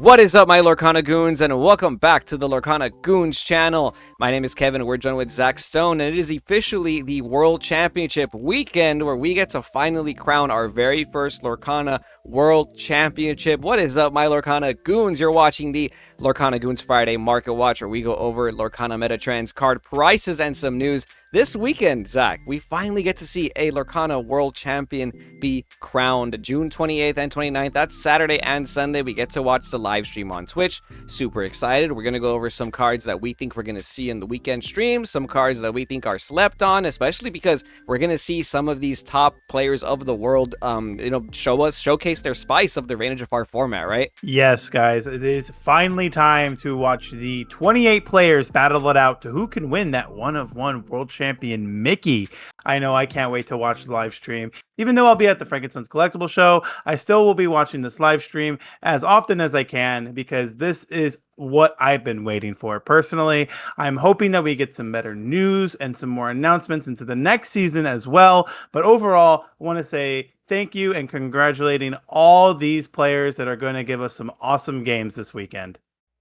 What is up, my Lorcana Goons, and welcome back to the Lorcana Goons channel. My name is Kevin, we're joined with Zach Stone, and it is officially the World Championship weekend where we get to finally crown our very first Lorcana World Championship. What is up, my Lorcana Goons? You're watching the Lorcana Goons Friday Market Watch, where we go over Lorcana meta trends, card prices, and some news. This weekend, Zach, we finally get to see a Lorcana World Champion be crowned. June 28th and 29th, that's Saturday and Sunday. We get to watch the live stream on Twitch. Super excited. We're going to go over some cards that we think we're going to see in the weekend stream, some cards that we think are slept on, especially because we're going to see some of these top players of the world, showcase their spice of the Range of Far format, right? Yes, guys, it is finally time to watch the 28 players battle it out to who can win that one-of-one world champion Mickey. I know I can't wait to watch the live stream. Even though I'll be at the Frankenstein's Collectible Show, I still will be watching this live stream as often as I can because this is what I've been waiting for. Personally, I'm hoping that we get some better news and some more announcements into the next season as well. But overall, I want to say thank you and congratulating all these players that are going to give us some awesome games this weekend.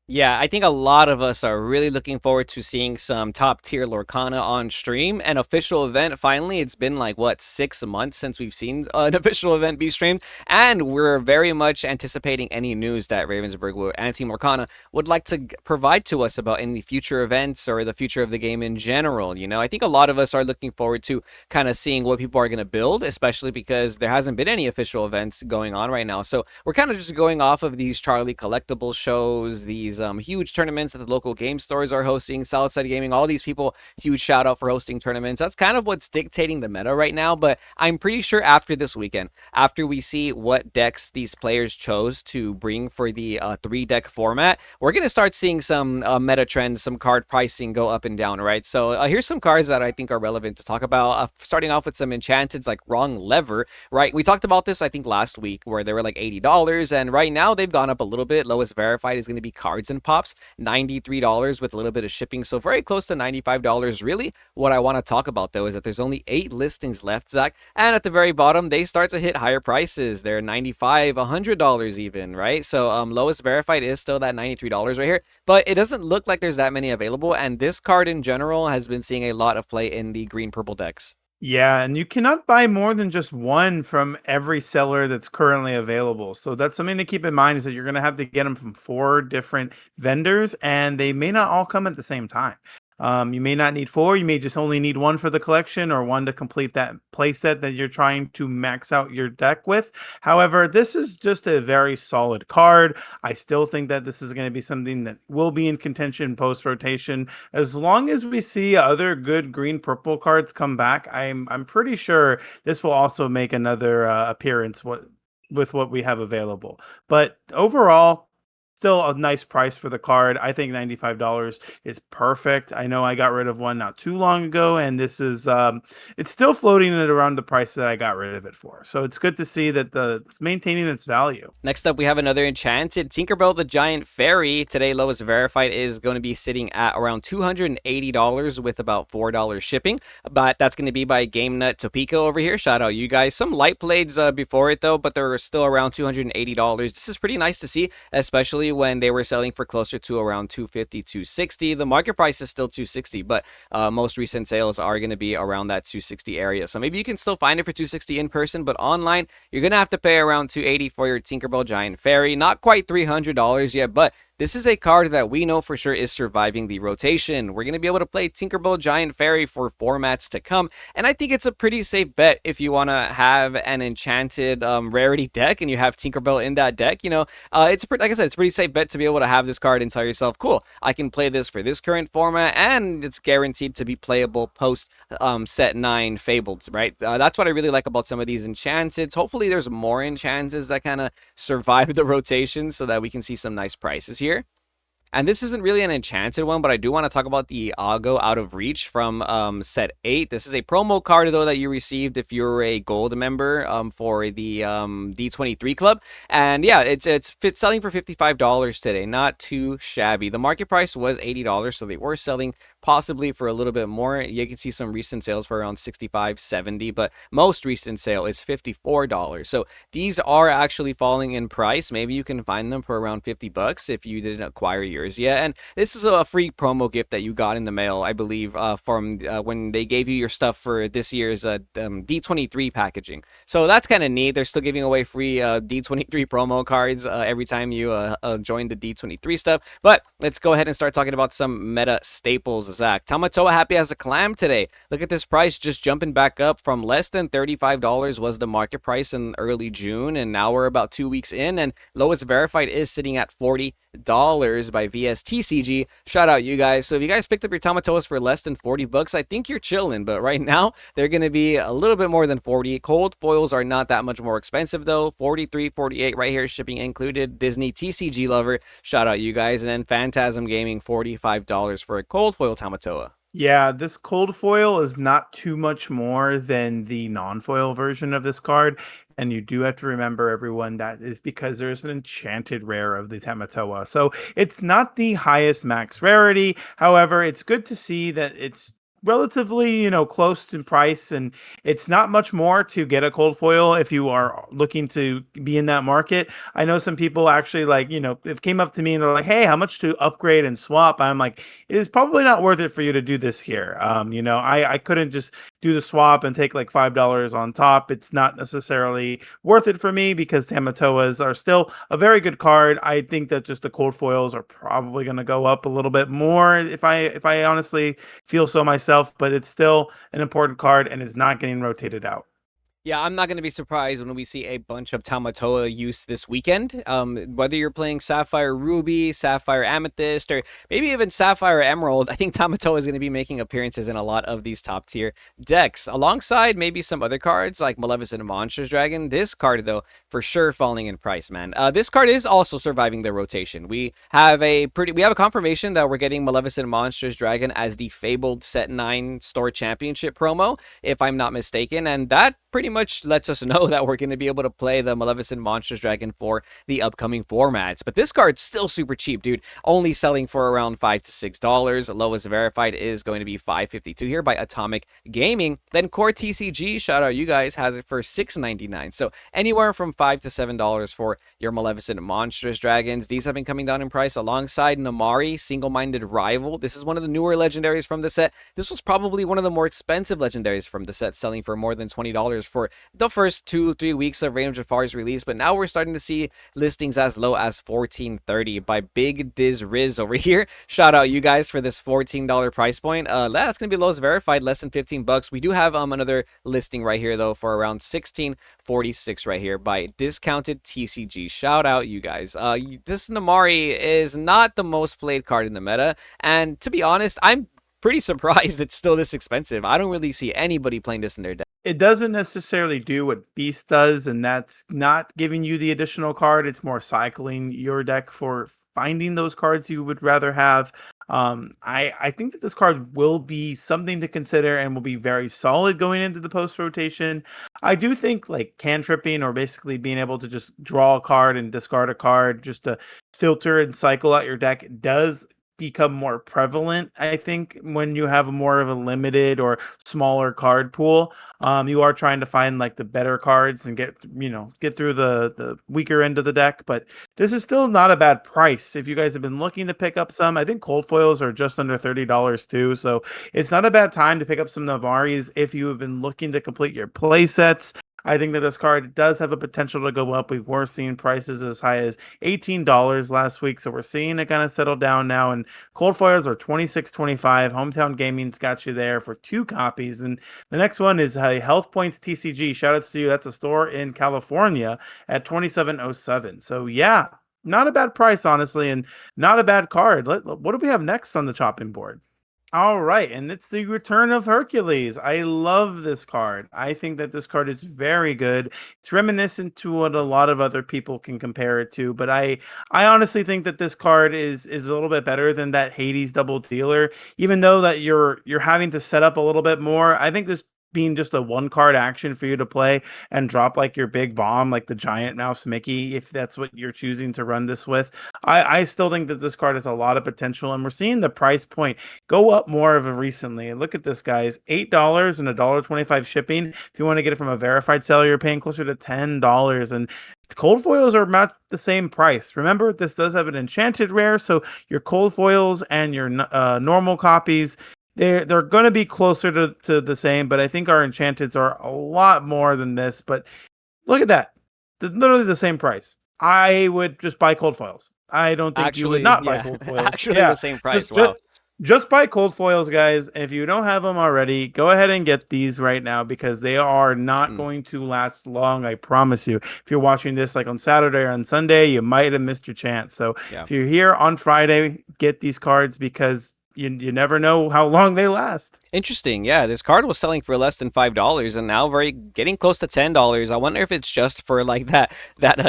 Yeah, I think a lot of us are really looking forward to seeing some top tier Lorcana on stream. An official event, finally. It's been like, what, 6 months since we've seen an official event be streamed. And we're very much anticipating any news that Ravensburger and Team Lorcana would like to provide to us about any future events or the future of the game in general. You know, I think a lot of us are looking forward to kind of seeing what people are going to build, especially because there hasn't been any official events going on right now. So we're kind of just going off of these Charlie collectible shows, these huge tournaments that the local game stores are hosting, Southside Gaming, all these people, huge shout out for hosting tournaments. That's kind of what's dictating the meta right now, but I'm pretty sure after this weekend, after we see what decks these players chose to bring for the 3-deck format, we're going to start seeing some meta trends, some card pricing go up and down, right? So here's some cards that I think are relevant to talk about, starting off with some Enchanteds like Wrong Lever, right? We talked about this, I think, last week, where they were like $80, and right now they've gone up a little bit. Lowest verified is going to be Cards and Pops, $93 with a little bit of shipping, so very close to $95. Really, what I want to talk about though is that there's only 8 listings left, Zach, and at the very bottom they start to hit higher prices. They're $95, $100 even, right? So lowest verified is still that $93 right here, but it doesn't look like there's that many available, and this card in general has been seeing a lot of play in the green purple decks. Yeah, and you cannot buy more than just one from every seller that's currently available. So that's something to keep in mind, is that you're going to have to get them from 4 different vendors, and they may not all come at the same time. You may not need 4. You may just only need 1 for the collection or 1 to complete that playset that you're trying to max out your deck with. However, this is just a very solid card. I still think that this is going to be something that will be in contention post-rotation. As long as we see other good green-purple cards come back, I'm pretty sure this will also make another appearance with what we have available. But overall, still a nice price for the card. I think $95 is perfect. I know I got rid of one not too long ago, and this is it's still floating at around the price that I got rid of it for. So it's good to see that it's maintaining its value. Next up, we have another Enchanted, Tinkerbell the Giant Fairy. Today, lowest verified is going to be sitting at around $280 with about $4 shipping. But that's going to be by Game Nut Topeka over here. Shout out you guys. Some light blades before it though, but they're still around $280. This is pretty nice to see, especially when they were selling for closer to around $250, $260. The market price is still $260, but most recent sales are going to be around that $260 area. So maybe you can still find it for $260 in person, but online, you're going to have to pay around $280 for your Tinkerbell Giant Fairy. Not quite $300 yet, but this is a card that we know for sure is surviving the rotation. We're going to be able to play Tinkerbell Giant Fairy for formats to come, and I think it's a pretty safe bet if you want to have an Enchanted rarity deck and you have Tinkerbell in that deck. You know, like I said, it's a pretty safe bet to be able to have this card and tell yourself, cool, I can play this for this current format, and it's guaranteed to be playable post set 9 Fabled, right? That's what I really like about some of these Enchanteds. Hopefully there's more Enchanteds that kind of survive the rotation so that we can see some nice prices here. And this isn't really an enchanted one, but I do want to talk about the Ago Out of Reach from set 8. This is a promo card, though, that you received if you're a gold member for the D23 club. And yeah, it's selling for $55 today. Not too shabby. The market price was $80, so they were selling possibly for a little bit more. You can see some recent sales for around 65, 70, but most recent sale is $54. So these are actually falling in price. Maybe you can find them for around 50 bucks if you didn't acquire yours yet. And this is a free promo gift that you got in the mail, I believe, from when they gave you your stuff for this year's D23 packaging. So that's kind of neat. They're still giving away free D23 promo cards every time you join the D23 stuff. But let's go ahead and start talking about some meta staples, Zach. Tamatoa happy as a clam today. Look at this price just jumping back up from less than $35 was the market price in early June, and now we're about 2 weeks in, and lowest verified is sitting at $40 by VSTCG. Shout out you guys. So if you guys picked up your Tamatoas for less than 40 bucks, I think you're chilling, but right now they're going to be a little bit more than 40. Cold foils are not that much more expensive though. 43, 48 right here, shipping included. Disney TCG lover, shout out you guys. And then Phantasm Gaming, $45 for a cold foil Tamatoa. Yeah, this cold foil is not too much more than the non-foil version of this card. And you do have to remember, everyone, that is because there's an enchanted rare of the Tamatoa. So it's not the highest max rarity. However, it's good to see that it's relatively, close in price, and it's not much more to get a cold foil if you are looking to be in that market. I know some people actually, like, it came up to me and they're like, hey, how much to upgrade and swap? I'm like, it is probably not worth it for you to do this here. I couldn't just do the swap and take like $5 on top. It's not necessarily worth it for me because Tamatoas are still a very good card. I think that just the cold foils are probably going to go up a little bit more if I honestly feel so myself, but it's still an important card and it's not getting rotated out. Yeah, I'm not going to be surprised when we see a bunch of Tamatoa use this weekend. Whether you're playing Sapphire Ruby, Sapphire Amethyst, or maybe even Sapphire Emerald, I think Tamatoa is going to be making appearances in a lot of these top tier decks, alongside maybe some other cards like Maleficent Monsters Dragon. This card, though, for sure falling in price, man. This card is also surviving the rotation. We have a confirmation that we're getting Maleficent Monsters Dragon as the Fabled Set 9 Store Championship promo, if I'm not mistaken, and that pretty much lets us know that we're going to be able to play the Maleficent Monsters Dragon for the upcoming formats. But this card's still super cheap, dude. Only selling for around $5 to $6. Lowest verified is going to be $5.52 here by Atomic Gaming. Then Core TCG, shout out you guys, has it for $6.99. So anywhere from $5 to $7 for your Maleficent Monsters Dragons. These have been coming down in price alongside Namari, Single-Minded Rival. This is one of the newer legendaries from the set. This was probably one of the more expensive legendaries from the set, selling for more than $20 for the first 2-3 weeks of Reign of Jafar's release, but now we're starting to see listings as low as $14.30 by Big Diz Riz over here. Shout out you guys for this $14 price point. That's gonna be lowest verified, less than 15 bucks. We do have another listing right here though for around $16.46 right here by Discounted TCG. Shout out you guys. This Namari is not the most played card in the meta, and to be honest, I'm pretty surprised it's still this expensive. I don't really see anybody playing this in their deck. It doesn't necessarily do what Beast does, and that's not giving you the additional card. It's more cycling your deck for finding those cards you would rather have. I think that this card will be something to consider and will be very solid going into the post rotation. I do think like cantripping, or basically being able to just draw a card and discard a card just to filter and cycle out your deck, does become more prevalent, I think, when you have more of a limited or smaller card pool. You are trying to find like the better cards and get through the weaker end of the deck. But this is still not a bad price if you guys have been looking to pick up some. I think cold foils are just under $30 too, so it's not a bad time to pick up some Navaris if you have been looking to complete your play sets. I think that this card does have a potential to go up. We were seeing prices as high as $18 last week, so we're seeing it kind of settle down now. And cold foils are $26.25. Hometown Gaming's got you there for 2 copies. And the next one is Health Points TCG. Shout outs to you. That's a store in California at 2707. So yeah, not a bad price, honestly, and not a bad card. What do we have next on the chopping board? All right, and it's the Return of Hercules. I love this card. I think that this card is very good. It's reminiscent to what a lot of other people can compare it to, but I honestly think that this card is a little bit better than that Hades double dealer. Even though that you're having to set up a little bit more, I think this being just a one card action for you to play and drop like your big bomb, like the giant mouse Mickey, if that's what you're choosing to run this with. I still think that this card has a lot of potential, and we're seeing the price point go up more of a recently. And look at this, guys, $8 and $1.25 shipping. If you want to get it from a verified seller, you're paying closer to $10. And cold foils are about the same price. Remember, this does have an enchanted rare, so your cold foils and your normal copies, they're going to be closer to the same. But I think our enchanteds are a lot more than this. But look at that, literally the same price. I would just buy cold foils. I don't think you would Actually, not buy yeah, cold foils. actually the Yeah, same price. just Wow. just just buy cold foils, guys. If you don't have them already, go ahead and get these right now because they are not Mm, going to last long. I promise you. If you're watching this like on Saturday or on Sunday, you might have missed your chance. So yeah. if you're here on Friday, get these cards because you never know how long they last. Interesting. Yeah, this card was selling for less than $5, and now very getting close to $10. I wonder if it's just for like that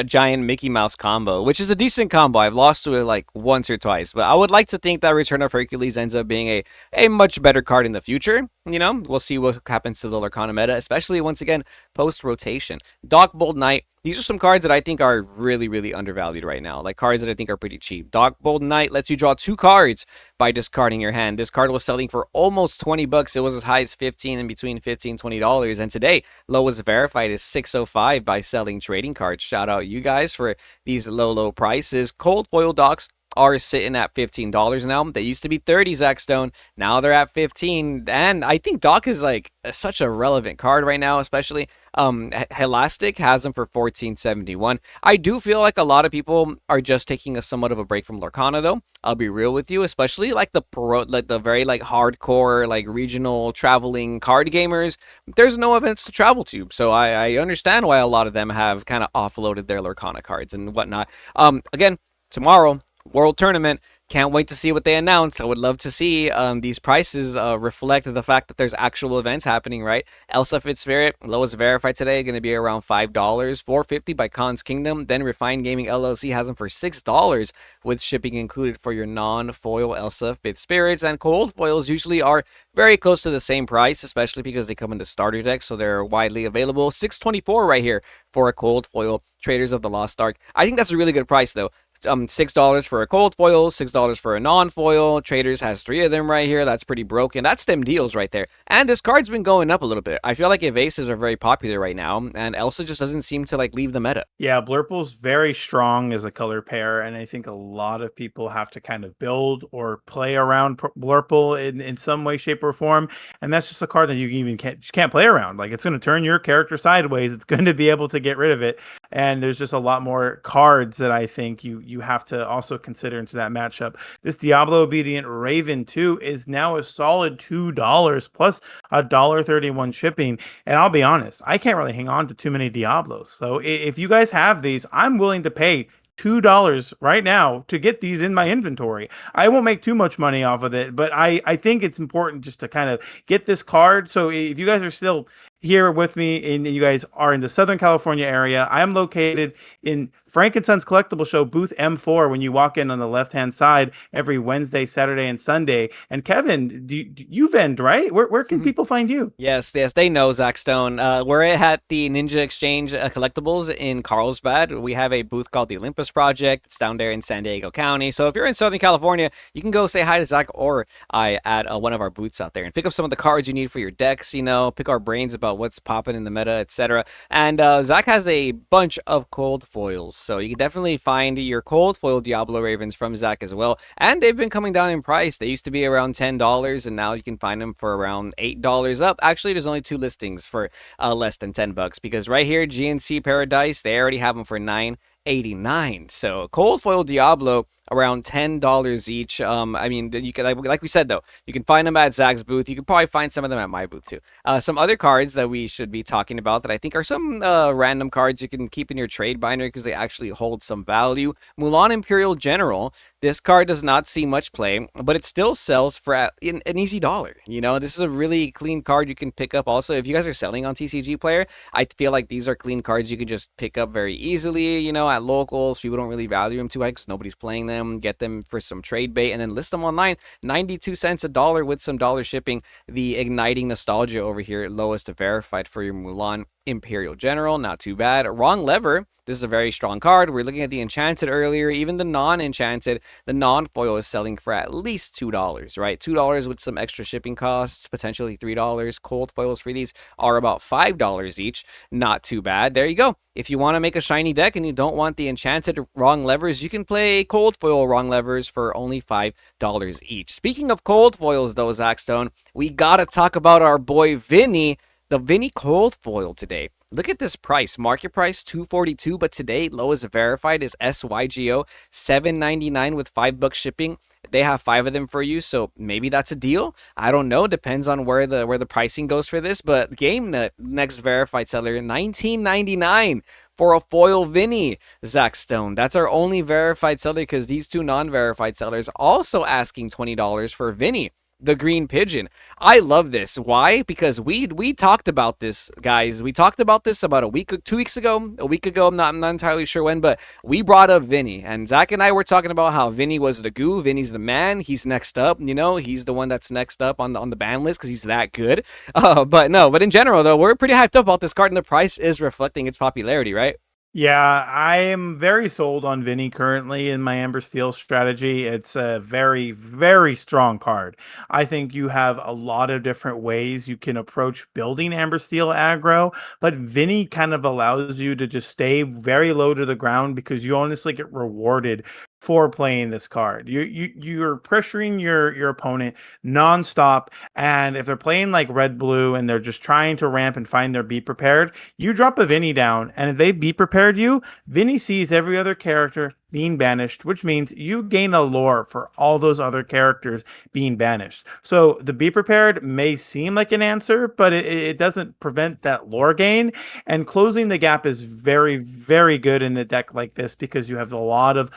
giant Mickey Mouse combo, which is a decent combo. I've lost to it like once or twice, but I would like to think that Return of Hercules ends up being a much better card in the future. You know, we'll see what happens to the Lorcana meta, especially once again post rotation. Doc Bold Knight. These are some cards that I think are really, really undervalued right now. Like cards that I think are pretty cheap. Doc Bold Knight lets you draw two cards by discarding your hand. This card was selling for almost $20. It was as high as 15 and between 15 $20. And today, lowest verified is 605 by selling trading cards. Shout out you guys for these low prices. Cold foil docs are sitting at $15 now. They used to be 30, Zach Stone. Now they're at 15. And I think Doc is like such a relevant card right now, especially Elastic has them for 14.71. I do feel like a lot of people are just taking a somewhat of a break from Lorcana though. I'll be real with you, especially like the very like hardcore like regional traveling card gamers. There's no events to travel to, so I understand why a lot of them have kind of offloaded their Lorcana cards and whatnot. Again, tomorrow World Tournament. Can't wait to see what they announce. I would love to see these prices reflect the fact that there's actual events happening, right? Elsa Fitzspirit, lowest verified today, going to be around $5, $4.50 by Khan's Kingdom. Then Refined Gaming LLC has them for $6 with shipping included for your non-foil Elsa Fitzspirits. And cold foils usually are very close to the same price, especially because they come in the starter deck, so they're widely available. $6.24 right here for a cold foil Traders of the Lost Ark. I think that's a really good price though. $6 for a cold foil, $6 for a non-foil. Traders has three of them right here. That's pretty broken. That's them deals right there. And this card's been going up a little bit. I feel like evases are very popular right now, and Elsa just doesn't seem to like leave the meta. Yeah, Blurple's very strong as a color pair, and I think a lot of people have to kind of build or play around Blurple in some way, shape, or form. And that's just a card that you even can't play around. Like it's going to turn your character sideways. It's going to be able to get rid of it. And there's just a lot more cards that I think you have to also consider into that matchup. This Diablo Obedient Raven 2 is now a solid $2 plus $1.31 shipping. And I'll be honest, I can't really hang on to too many Diablos. So if you guys have these, I'm willing to pay $2 right now to get these in my inventory. I won't make too much money off of it, but I think it's important just to kind of get this card. So if you guys are still here with me and you guys are in the Southern California area, I am located in Frank and Sons Collectible Show booth M4 when you walk in on the left-hand side every Wednesday, Saturday, and Sunday. And Kevin, you vend, right? Where can people find you? Yes, they know, Zach Stone. We're at the Ninja Exchange Collectibles in Carlsbad. We have a booth called the Olympus Project. It's down there in San Diego County. So if you're in Southern California, you can go say hi to Zach or I at one of our booths out there and pick up some of the cards you need for your decks. You know, pick our brains about what's popping in the meta, etc. And Zach has a bunch of cold foils, so you can definitely find your cold foil Diablo Ravens from Zach as well. And they've been coming down in price. They used to be around $10, and now you can find them for around $8 up. Actually, there's only two listings for less than $10 because right here, GNC Paradise, they already have them for $9.89. So cold foil Diablo around $10 each. I mean, you can like we said though, you can find them at Zach's booth. You can probably find some of them at my booth too. Some other cards that we should be talking about that I think are some random cards you can keep in your trade binder because they actually hold some value. Mulan Imperial General. This card does not see much play, but it still sells for an easy dollar. You know, this is a really clean card you can pick up. Also, if you guys are selling on TCG Player, I feel like these are clean cards you can just pick up very easily. You know, at locals, people don't really value them too high because nobody's playing them. Get them for some trade bait and then list them online. 92 cents a dollar with some dollar shipping. The igniting nostalgia over here, lowest verified for your Mulan Imperial General, not too bad. Wrong lever. This is a very strong card. We're looking at the Enchanted earlier, even the non-Enchanted. The non-foil is selling for at least $2, right? $2 with some extra shipping costs, potentially $3. Cold foils for these are about $5 each. Not too bad. There you go. If you want to make a shiny deck and you don't want the Enchanted wrong levers, you can play cold foil wrong levers for only $5 each. Speaking of cold foils, though, Zach Stone, we gotta talk about our boy Vinny. The Vinny cold foil today. Look at this price. Market price $242, but today lowest verified is SYGO $7.99 with $5 shipping. They have 5 of them for you, so maybe that's a deal. I don't know. Depends on where the pricing goes for this. But GameNut next verified seller $19.99 for a foil Vinny. Zach Stone. That's our only verified seller because these two non-verified sellers also asking $20 for Vinny, the green pigeon. I love this. Why? Because we talked about this, guys. We talked about this about a week, 2 weeks ago. A week ago, I'm not entirely sure when, but we brought up Vinny, and Zach and I were talking about how Vinny was the goo. Vinny's the man. He's next up. You know, he's the one that's next up on the ban list because he's that good. But in general though, we're pretty hyped up about this card, and the price is reflecting its popularity, right? Yeah, I am very sold on Vinny currently in my Amber Steel strategy. It's a very, very strong card. I think you have a lot of different ways you can approach building Amber Steel aggro, but Vinny kind of allows you to just stay very low to the ground because you honestly get rewarded for playing this card. You're pressuring your opponent nonstop, and if they're playing like red blue and they're just trying to ramp and find their be prepared, you drop a Vinny down, and if they be prepared you, Vinny sees every other character being banished, which means you gain a lore for all those other characters being banished. So the be prepared may seem like an answer, but it doesn't prevent that lore gain. And closing the gap is very, very good in a deck like this because you have a lot of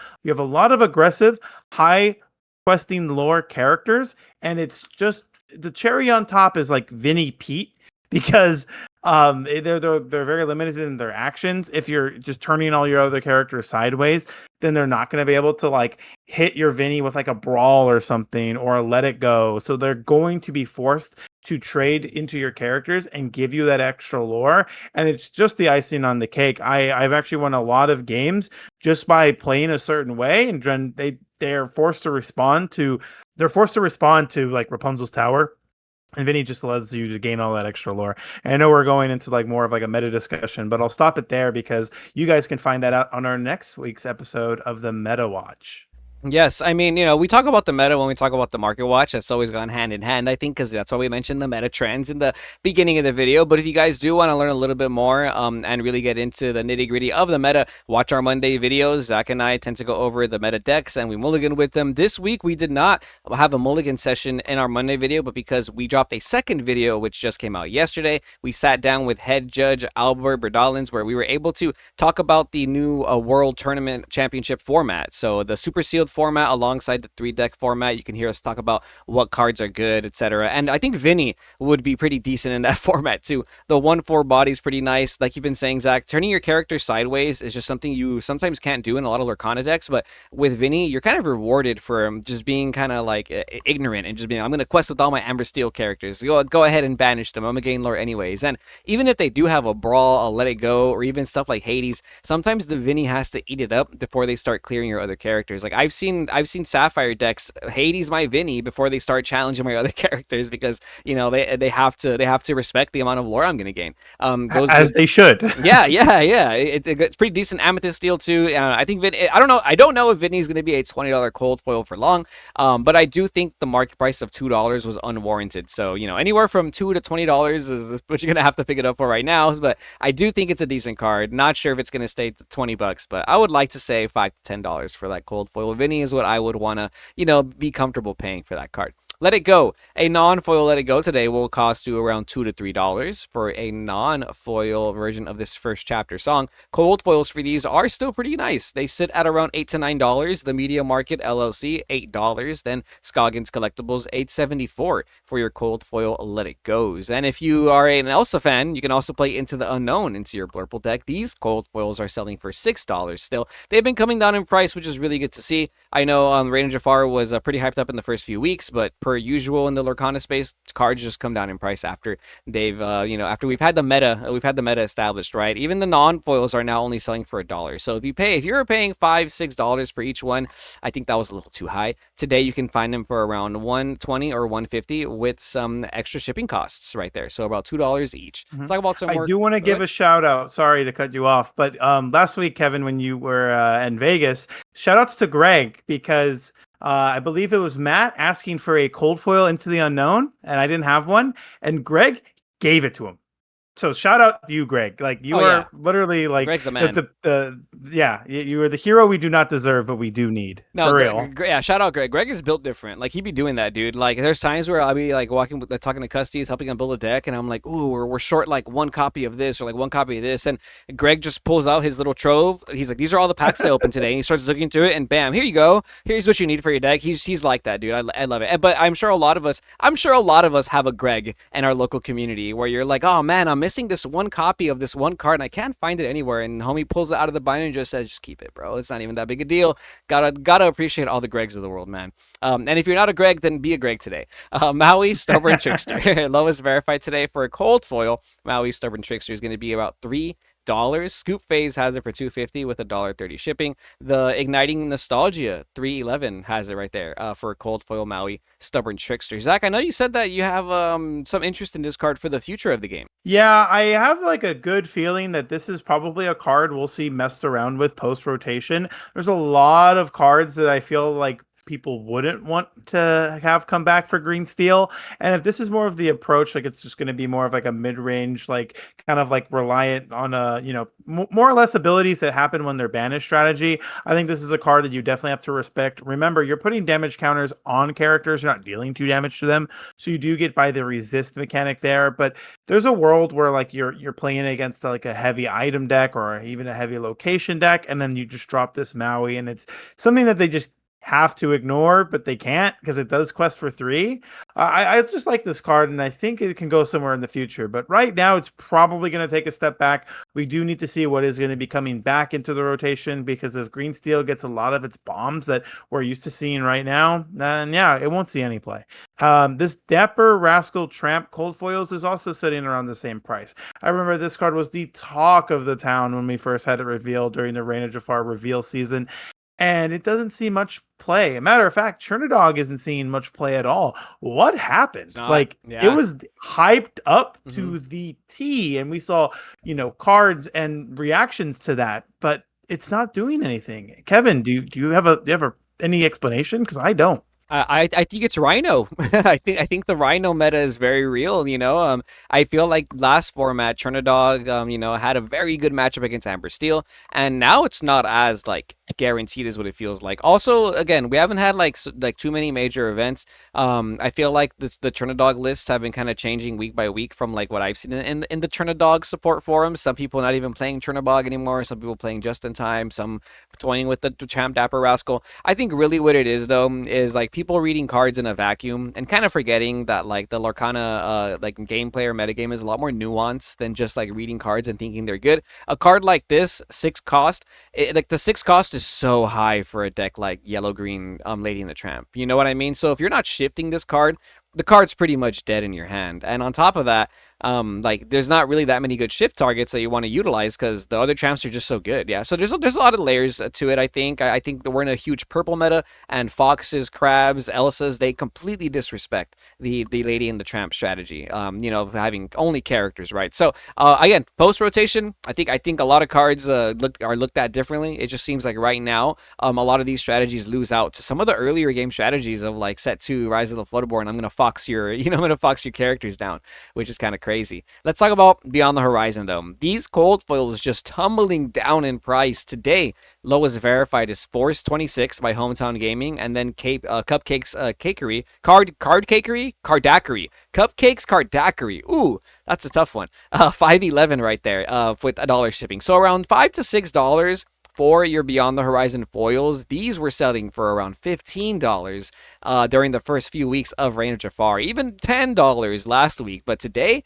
aggressive, high questing lore characters, and it's just the cherry on top is like Vinny Pete because they're very limited in their actions. If you're just turning all your other characters sideways, then they're not going to be able to like hit your Vinny with like a brawl or something or a let it go. So they're going to be forced to trade into your characters and give you that extra lore, and it's just the icing on the cake. I've actually won a lot of games just by playing a certain way, and then they're forced to respond to like Rapunzel's Tower. And Vinny just allows you to gain all that extra lore. And I know we're going into like more of like a meta discussion, but I'll stop it there because you guys can find that out on our next week's episode of the Meta Watch. Yes, I mean, you know, we talk about the meta when we talk about the market watch. That's always gone hand in hand, I think, because that's why we mentioned the meta trends in the beginning of the video. But if you guys do want to learn a little bit more and really get into the nitty gritty of the meta, watch our Monday videos. Zach and I tend to go over the meta decks and we mulligan with them. This week, we did not have a mulligan session in our Monday video, but because we dropped a second video, which just came out yesterday, we sat down with head judge Albert Berdalins, where we were able to talk about the new World Tournament Championship format. So the Super Sealed format alongside the 3-deck format. You can hear us talk about what cards are good, etc. And I think Vinny would be pretty decent in that format too. The 1/4 body is pretty nice. Like you've been saying, Zach, turning your character sideways is just something you sometimes can't do in a lot of Lorcana decks, but with Vinny, you're kind of rewarded for just being kind of like ignorant and just being, I'm going to quest with all my Amber Steel characters. Go ahead and banish them. I'm going to gain lore anyways. And even if they do have a brawl, a let it go, or even stuff like Hades, sometimes the Vinny has to eat it up before they start clearing your other characters. Like I've seen Sapphire decks Hades my Vinny before they start challenging my other characters because you know they have to respect the amount of lore I'm going to gain. Goes As they should. yeah. It's pretty decent amethyst steel too. I think I don't know if Vinny's going to be a $20 cold foil for long, but I do think the market price of $2 was unwarranted. So you know anywhere from $2 to $20 is what you're going to have to pick it up for right now. But I do think it's a decent card. Not sure if it's going to stay $20, but I would like to say $5 to $10 for that cold foil Vinny. 20 is what I would want to, be comfortable paying for that card. Let It Go. A non-foil Let It Go today will cost you around $2 to $3 for a non-foil version of this first chapter song. Cold foils for these are still pretty nice. They sit at around $8 to $9. The Media Market LLC $8. Then Scoggins Collectibles $8.74 for your cold foil Let It Goes. And if you are an Elsa fan, you can also play Into the Unknown into your Blurple deck. These cold foils are selling for $6 still. They've been coming down in price, which is really good to see. I know Rain of Jafar was pretty hyped up in the first few weeks, but per usual in the Lorcana space, cards just come down in price after they've, after we've had the meta established, right? Even the non-foils are now only selling for $1. So if you're paying $5-6 for each one, I think that was a little too high. Today you can find them for around $120 or $150 with some extra shipping costs right there. So about $2 each. Let's talk about some I more. do want to give a shout out. Sorry to cut you off, but last week, Kevin, when you were in Vegas, shout outs to Greg because I believe it was Matt asking for a cold foil Into the Unknown, and I didn't have one, and Greg gave it to him. So shout out to you, Greg. Like you are literally like Greg's the man. Yeah, you are the hero we do not deserve, but we do need. No, for real. yeah, shout out Greg. Greg is built different. Like, he be doing that, dude. Like, there's times where I'll be, like, talking to Custies, helping him build a deck, and I'm like, ooh, we're short, like, one copy of this or, like, one copy of this. And Greg just pulls out his little trove. He's like, these are all the packs I opened today. And he starts looking through it, and bam, here you go. Here's what you need for your deck. He's like that, dude. I love it. But I'm sure a lot of us have a Greg in our local community where you're like, oh, man, I'm missing this one copy of this one card, and I can't find it anywhere. And homie pulls it out of the binder and just says, just keep it, bro. It's not even that big a deal. Gotta appreciate all the Gregs of the world, man. And if you're not a Greg, then be a Greg today. Maui Stubborn Trickster. Lowest verified today for a cold foil. Maui Stubborn Trickster is going to be about $3. Scoop Phase has it for $2.50 with $1.30 shipping. The Igniting Nostalgia 311 has it right there for cold foil Maui Stubborn Trickster. Zach, I know you said that you have some interest in this card for the future of the game. Yeah, I have like a good feeling that this is probably a card we'll see messed around with post rotation. There's a lot of cards that I feel like people wouldn't want to have come back for green steel. And if this is more of the approach, like it's just going to be more of like a mid-range, like kind of like reliant on more or less abilities that happen when they're banished strategy. I think this is a card that you definitely have to respect. Remember, you're putting damage counters on characters. You're not dealing 2 damage to them. So you do get by the resist mechanic there. But there's a world where like you're playing against like a heavy item deck or even a heavy location deck. And then you just drop this Maui and it's something that they just have to ignore, but they can't because it does quest for 3. I just like this card, and I think it can go somewhere in the future. But right now, it's probably going to take a step back. We do need to see what is going to be coming back into the rotation because if Green Steel gets a lot of its bombs that we're used to seeing right now, then yeah, it won't see any play. This Dapper Rascal Tramp Cold Foils is also sitting around the same price. I remember this card was the talk of the town when we first had it revealed during the Reign of Jafar reveal season. And it doesn't see much play. A matter of fact, Chernodog isn't seeing much play at all. What happened? It was hyped up to the T, and we saw, cards and reactions to that, but it's not doing anything. Kevin, do you have any explanation? Because I don't. I think it's Rhino. I think the Rhino meta is very real. I feel like last format Chernodog, had a very good matchup against Amber Steel, and now it's not as like guaranteed is what it feels like. Also, again, we haven't had like too many major events. I feel like the Chernodog lists have been kind of changing week by week from like what I've seen in the Chernodog support forums. Some people not even playing Chernodog anymore. Some people playing just in time. Some toying with the Champ Dapper Rascal. I think really what it is though is like people reading cards in a vacuum and kind of forgetting that like the Lorcana like gameplay or metagame is a lot more nuanced than just like reading cards and thinking they're good. A card like this, 6 cost, like the 6 cost is so high for a deck like Yellow Green Lady and the Tramp. You know what I mean? So if you're not shifting this card, the card's pretty much dead in your hand. And on top of that, like there's not really that many good shift targets that you want to utilize because the other tramps are just so good. Yeah, so there's a lot of layers to it. I think that we're in a huge purple meta, and foxes, crabs, Elsas, they completely disrespect the lady and the tramp strategy. Having only characters, right? So again, post rotation, I think a lot of cards are looked at differently. It just seems like right now, a lot of these strategies lose out to some of the earlier game strategies of like set 2, Rise of the Floodborn. I'm gonna fox your characters down, which is kind of crazy. Let's talk about Beyond the Horizon, though. These cold foils just tumbling down in price today. Lowest verified is Force 26 by Hometown Gaming, and then Cupcakes Cakery, Card Cakery, Cardackery, Cupcakes Cardackery. Ooh, that's a tough one. 511 right there. With $1 shipping, so around $5 to $6 for your Beyond the Horizon foils. These were selling for around $15 during the first few weeks of Reign of Jafar, even $10 last week. But today,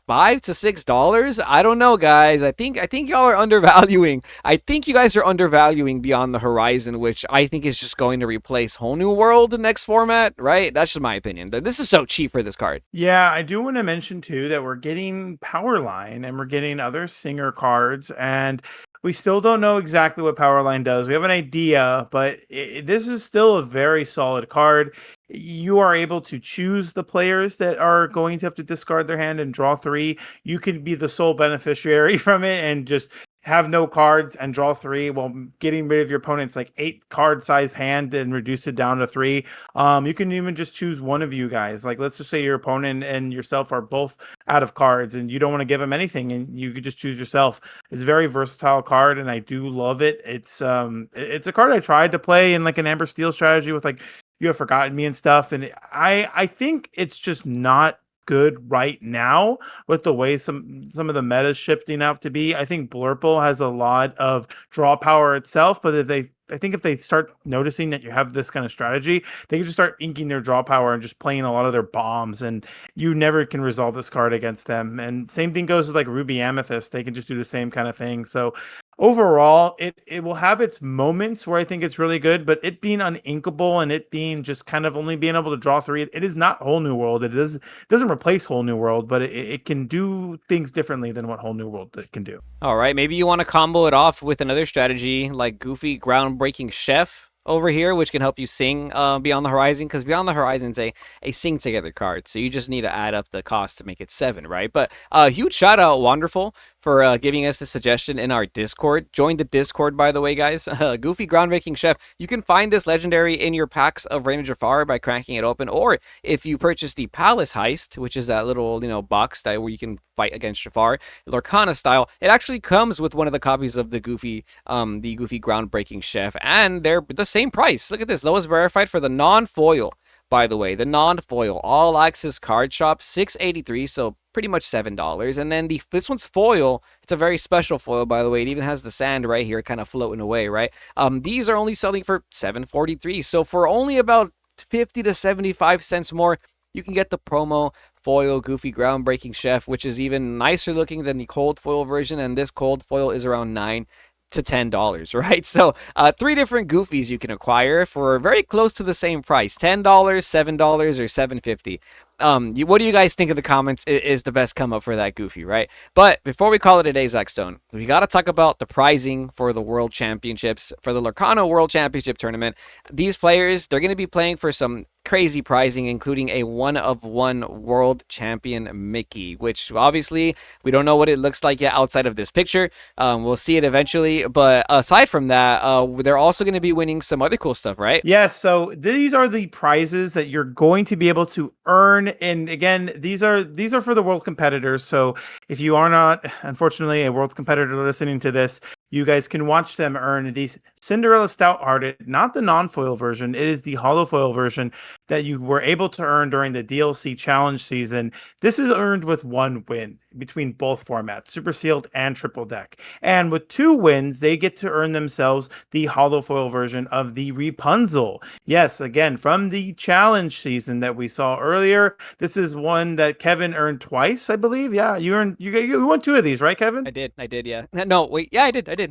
$5 to $6. I don't know, guys. I think y'all are undervaluing. I think you guys are undervaluing Beyond the Horizon, which I think is just going to replace Whole New World the next format, right? That's just my opinion. This is so cheap for this card. Yeah, I do want to mention too that we're getting Powerline and we're getting other Singer cards, and we still don't know exactly what Powerline does. We have an idea, but this is still a very solid card. You are able to choose the players that are going to have to discard their hand and draw three. You can be the sole beneficiary from it and just have no cards and draw three while getting rid of your opponent's like 8 card size hand and reduce it down to three. You can even just choose one of you guys. Like, let's just say your opponent and yourself are both out of cards and you don't want to give them anything and you could just choose yourself. It's a very versatile card and I do love it. It's a card I tried to play in like an Amber Steel strategy with like You Have Forgotten Me and stuff. And I think it's just not good right now with the way some of the meta is shifting out to be. I think Blurple has a lot of draw power itself, but I think if they start noticing that you have this kind of strategy, they can just start inking their draw power and just playing a lot of their bombs, and you never can resolve this card against them. And same thing goes with like Ruby Amethyst; they can just do the same kind of thing. So overall, it will have its moments where I think it's really good, but it being uninkable and it being just kind of only being able to draw three, it is not Whole New World. Doesn't replace Whole New World, but it can do things differently than what Whole New World can do. All right, maybe you want to combo it off with another strategy like Goofy Groundbreaking Chef over here, which can help you sing Beyond the Horizon, because Beyond the Horizon's a sing together card, so you just need to add up the cost to make it 7, right? But huge shout out, Wonderful, for giving us the suggestion in our Discord. Join the Discord, by the way, guys. Goofy Groundbreaking Chef. You can find this legendary in your packs of Reign of Jafar by cracking it open, or if you purchase the Palace Heist, which is that little box that where you can fight against Jafar, Lorcana style. It actually comes with one of the copies of the Goofy Groundbreaking Chef, and they're the same price. Look at this, lowest verified for the non-foil. By the way, the non-foil all access card shop, $6.83, so pretty much $7. And then this one's foil. It's a very special foil, by the way. It even has the sand right here, kind of floating away, right? These are only selling for $7.43, so for only about 50 to 75 cents more, you can get the promo foil Goofy Groundbreaking Chef, which is even nicer looking than the cold foil version, and this cold foil is around $9 to $10, right? So 3 different Goofies you can acquire for very close to the same price: $10, $7, or $7.50. What do you guys think in the comments is the best come up for that Goofy, right? But before we call it a day, Zach Stone, we got to talk about the pricing for the World Championships, for the Lorcana World Championship Tournament. These players, they're going to be playing for some crazy pricing, including a 1-of-1 world champion Mickey, which obviously we don't know what it looks like yet outside of this picture. We'll see it eventually, but aside from that, they're also going to be winning some other cool stuff, right? Yes, so these are the prizes that you're going to be able to earn, and again, these are for the world competitors. So if you are not, unfortunately, a world competitor listening to this, you guys can watch them earn these Cinderella Stout Hearted, not the non-foil version. It is the hollow foil version that you were able to earn during the DLC challenge season. This is earned with 1 win between both formats, Super Sealed and Triple Deck. And with 2 wins, they get to earn themselves the hollow foil version of the Rapunzel. Yes, again, from the challenge season that we saw earlier. This is one that Kevin earned twice, I believe. Yeah, you won 2 of these, right, Kevin? I did, yeah. No, wait, yeah, I did.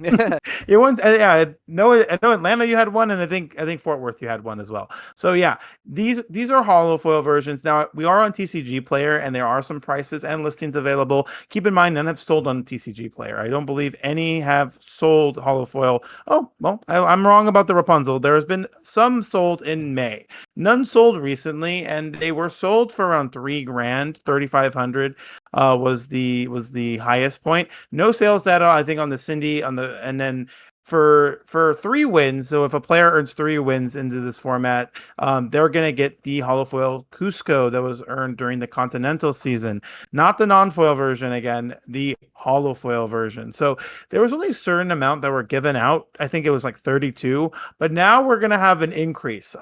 You won, yeah. I know Atlanta you had one, and I think Fort Worth you had one as well. So yeah, these are hollow foil versions. Now we are on TCG Player, and there are some prices and listings available. Keep in mind, none have sold on TCG Player. I don't believe any have sold hollow foil. Oh well, I'm wrong about the Rapunzel. There has been some sold in May, none sold recently, and they were sold for around $3,000, 3,500. Was the highest point. No sales data, I think, on the Cindy and then for 3 wins. So if a player earns 3 wins into this format, they're gonna get the holofoil Cusco that was earned during the Continental season, not the non-foil version. Again, the holofoil version. So there was only a certain amount that were given out. I think it was like 32, but now we're gonna have an increase.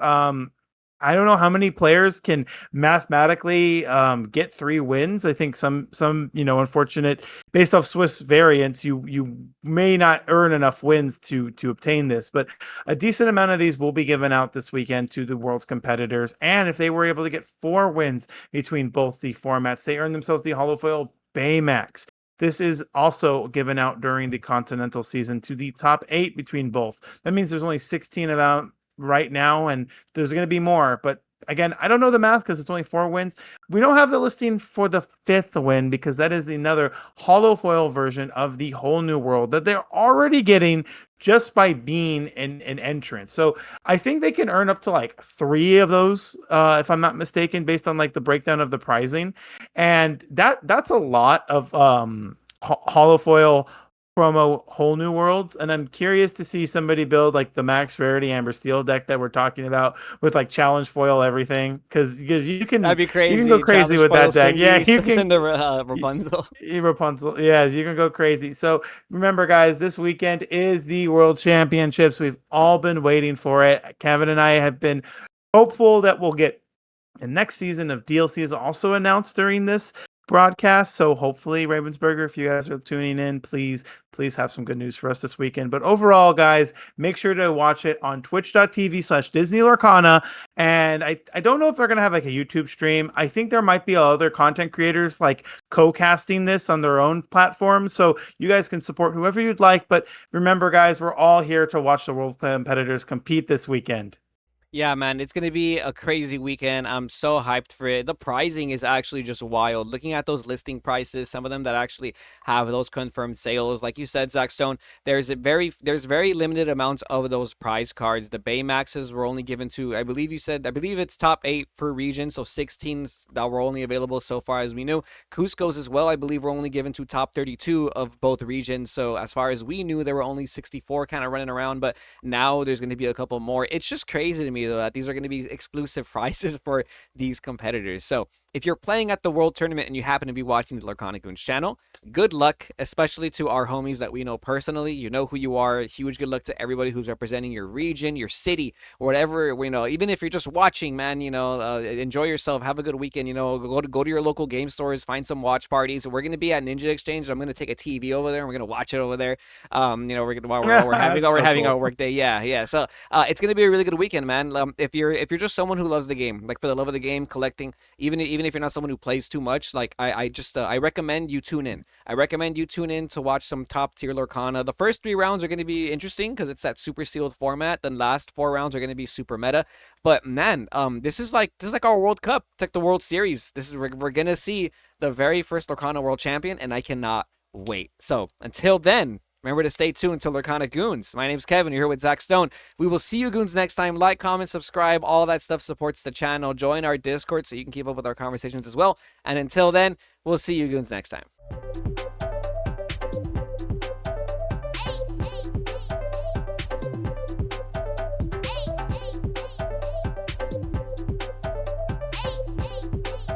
I don't know how many players can mathematically get 3 wins. I think some unfortunate based off Swiss variants, you may not earn enough wins to obtain this, but a decent amount of these will be given out this weekend to the world's competitors. And if they were able to get 4 wins between both the formats, they earn themselves the holofoil Baymax. This is also given out during the continental season to the top 8 between both. That means there's only 16 about right now, and there's going to be more. But again, I don't know the math because it's only 4 wins. We don't have the listing for the 5th win because that is another holofoil version of the whole new world that they're already getting just by being an entrant. So I think they can earn up to like 3 of those, if I'm not mistaken, based on like the breakdown of the pricing, and that's a lot of holofoil promo whole new worlds. And I'm curious to see somebody build like the Max Rarity Amber Steel deck that we're talking about with like challenge foil everything, because That'd be you can go crazy. crazy Challenge with spoil that deck. Yeah, Cindy, you can. Cinderella, Rapunzel. Rapunzel. Yeah, you can go crazy. So remember, guys, this weekend is the World Championships. We've all been waiting for it. Kevin and I have been hopeful that we'll get the next season of DLC is also announced during this broadcast. So hopefully, Ravensburger, if you guys are tuning in, please have some good news for us this weekend. But overall, guys, make sure to watch it on twitch.tv/Disney Lorcana. And I don't know if they're going to have like a YouTube stream. I think there might be other content creators like co-casting this on their own platforms. So you guys can support whoever you'd like. But remember, guys, we're all here to watch the world competitors compete this weekend. Yeah, man, it's gonna be a crazy weekend. I'm so hyped for it. The pricing is actually just wild. Looking at those listing prices, some of them that actually have those confirmed sales, like you said, Zach Stone, there's very limited amounts of those prize cards. The Baymaxes were only given to, I believe it's top 8 per region, so 16 that were only available so far as we knew. Cusco's as well, I believe, were only given to top 32 of both regions. So as far as we knew, there were only 64 kind of running around, but now there's going to be a couple more. It's just crazy to me though that these are going to be exclusive prizes for these competitors. So if you're playing at the World Tournament and you happen to be watching the Lorcana Goons channel, good luck, especially to our homies that we know personally. You know who you are. Huge good luck to everybody who's representing your region, your city, or whatever. Even if you're just watching, man, enjoy yourself. Have a good weekend. Go to your local game stores, find some watch parties. We're going to be at Ninja Exchange. I'm going to take a TV over there and we're going to watch it over there. We're gonna while we're having our work day. Yeah. So it's gonna be a really good weekend, man. If you're just someone who loves the game, like for the love of the game, collecting, even if you're not someone who plays too much, like I recommend you tune in. I recommend you tune in to watch some top tier Lorcana. The first 3 rounds are gonna be interesting because it's that super sealed format. The last 4 rounds are gonna be super meta. But man, this is like our World Cup, it's like the World Series. We're gonna see the very first Lorcana World Champion, and I cannot wait. So until then, remember to stay tuned to Lorcana Goons. My name's Kevin. You're here with Zach Stone. We will see you Goons next time. Like, comment, subscribe. All that stuff supports the channel. Join our Discord so you can keep up with our conversations as well. And until then, we'll see you Goons next time.